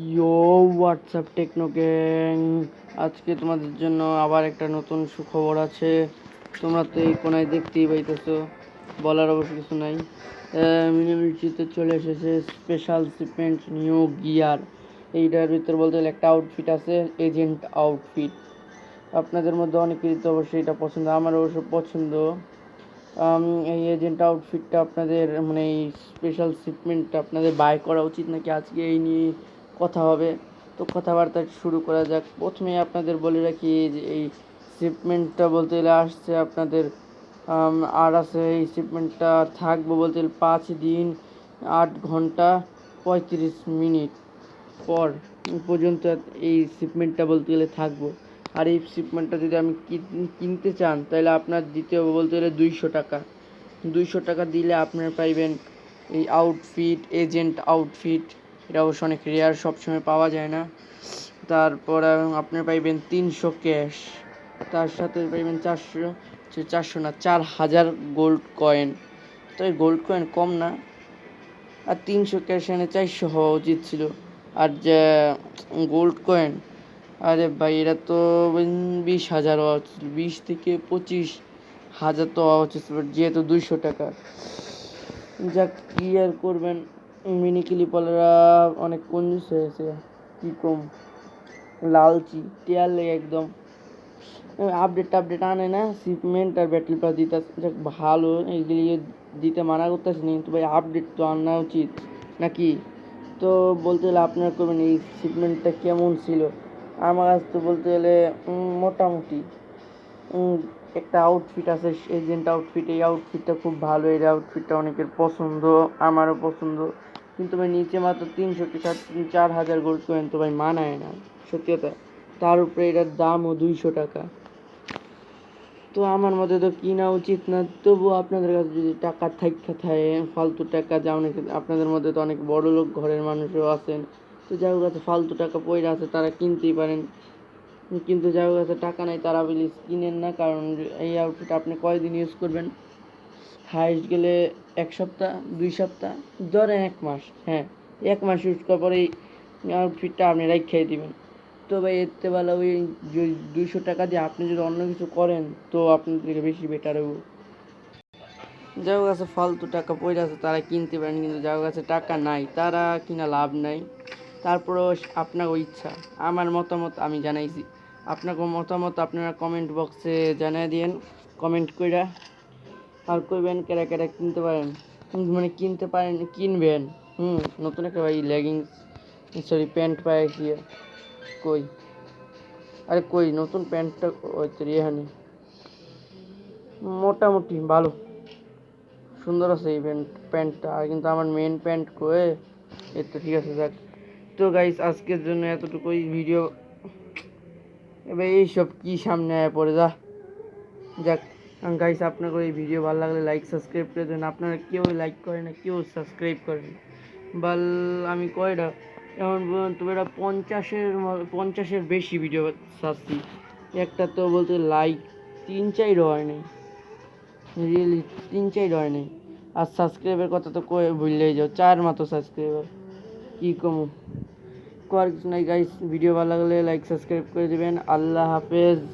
ইয়ো WhatsApp techno gang, আজকে তোমাদের জন্য আবার একটা নতুন সুখবর আছে। তোমরা তো এই কোনায় দেখতেই পাইতেছো, বলার অবশ্য কিছু নাই। মিনিমিটিতে চলে এসেছে স্পেশাল শিপমেন্ট নিউ গিয়ার। এইটার ভিতর বলতে গেলে একটা আউটফিট আছে, এজেন্ট আউটফিট। আপনাদের মধ্যে অনেকেরই তো অবশ্যই এটা পছন্দ, আমার অবশ্য পছন্দ। এই এজেন্ট আউটফিটটা আপনাদের মানে এই স্পেশাল শিপমেন্টটা আপনাদের বাই করা উচিত নাকি, আজকে এই নিয়ে কথা হবে। তো কথাবার্তা শুরু করা যাক। প্রথমে আপনাদের বলে রাখি যে এই শিপমেন্টটা বলতে গেলে আসছে আপনাদের আর আছে এই শিপমেন্টটা থাকবো বলতে গেলে 5 দিন 8 ঘন্টা 35 মিনিট পর পর্যন্ত এই শিপমেন্টটা বলতে গেলে থাকবো। আর এই শিপমেন্টটা যদি আমি কিনতে চান তাহলে আপনার দিতে হবে বলতে গেলে 200 টাকা। 200 টাকা দিলে আপনার পাইবেন এই আউটফিট, এজেন্ট আউটফিট। এটা অবশ্য অনেক রেয়ার, সবসময় পাওয়া যায় না। তারপর আপনার পাইবেন 300 ক্যাশ, তার সাথে পাইবেন 400 না 4000 গোল্ড কয়েন। তো এই গোল্ড কয়েন কম না, আর 300 ক্যাশ এনে 400 হওয়া উচিত ছিল। আর যে গোল্ড কয়েন, আরে ভাই এরা তো 20,000 হওয়া উচিত, 20 থেকে 25,000 তো হওয়া উচিত, যেহেতু 200 টাকা। যাক, কি আর করবেন, মিনি ক্লিপওয়ালারা অনেক কঞ্জুস হয়েছে, কি কম, লালচি টিয়ার লেগে একদম। আপডেট আনে না, শিপমেন্ট আর ব্যাটেল পাস দিতে। যাক ভালো, এইগুলি দিতে মানা করতেছি না, কিন্তু ভাই আপডেট তো আনা উচিত নাকি। তো বলতে গেলে আপনারা করবেন এই শিপমেন্টটা কেমন ছিল। আমার কাছে তো বলতে গেলে মোটামুটি একটা আউটফিট আছে এজেন্ট আউটফিট, এই আউটফিটটা খুব ভালো, এই আউটফিটটা অনেকের পছন্দ, আমারও পছন্দ। কিন্তু ভাই নিচে মাত্র 300 কি 4,000 গোল্ড কয়েন, তো ভাই মানায় না সত্যি কথা। তার উপরে এটার দামও 200 টাকা। তো আমার মতে তো কিনা উচিত না। তবুও আপনাদের কাছে যদি টাকা থাকে, ফালতু টাকা, যা অনেক আপনাদের মধ্যে তো অনেক বড় লোক ঘরের মানুষও আছেন, তো যার কাছে ফালতু টাকা পয়সা আছে তারা কিনতেই পারেন। কিন্তু যার কাছে টাকা নাই তারা প্লিজ কিনেন না, কারণ এই আউটফিট আপনি কয়দিন ইউজ করবেন, হাইস্ট গেলে 1 সপ্তাহ 2 সপ্তাহ, ধরেন 1 মাস। হ্যাঁ, 1 মাস ইউজ করার পরে এই আউটফিটটা আপনি রেখে দিবেন। তো ভাই এতে ভালো ওই 200 টাকা দিয়ে আপনি যদি অন্য কিছু করেন তো আপনার থেকে বেশি বেটার হবে। যার কাছে ফালতু টাকা পয়সা আছে তারা কিনতে পারেন, কিন্তু যার কাছে টাকা নাই তারা কিনা লাভ নাই। তারপরেও আপনার ইচ্ছা, আমার মতামত আমি জানাইছি। আপনার মতামত আপনারা কমেন্ট বক্সে জানিয়ে দিন, কমেন্ট কইরা। আর কইবেন কেরা কেরা কিনতে পারেন, মানে কিনতে পারেন, কিনবেন। নতুন একটা ভাই লেগিংস, সরি প্যান্ট পাইছি। কই, আরে কই নতুন প্যান্টটা, ওই তো এখানে। মোটামুটি ভালো, সুন্দর আছে এই প্যান্টটা। আর কিন্তু আমার মেন প্যান্ট কয়ে, এই তো ঠিক আছে। যাক, তো গাইস আজকের জন্য এতটুকুই ভিডিও। এবার এইসব কি সামনে আয় পড়ে যা। যাক গাইস, আপনাকে এই ভিডিও ভালো লাগলে লাইক সাবস্ক্রাইব করে দেন। আপনারা কেউ লাইক করে না, কেউ সাবস্ক্রাইব করেন। বাল আমি কয়টা এখন পর্যন্ত এটা 50-এর বেশি ভিডিও ছাড়ছি, একটা তো বলতে লাইক 3-4 হয় নাই, রিয়েলি 3-4 হয় নাই। আর সাবস্ক্রাইবের কথা তো কয়ে ভুললেই যাও, 4 মাত্র সাবস্ক্রাইবার, কি কমু কর কিছু নাই। গাইস ভিডিও ভালো লাগলে লাইক সাবস্ক্রাইব করে দিবেন। আল্লাহ হাফেজ।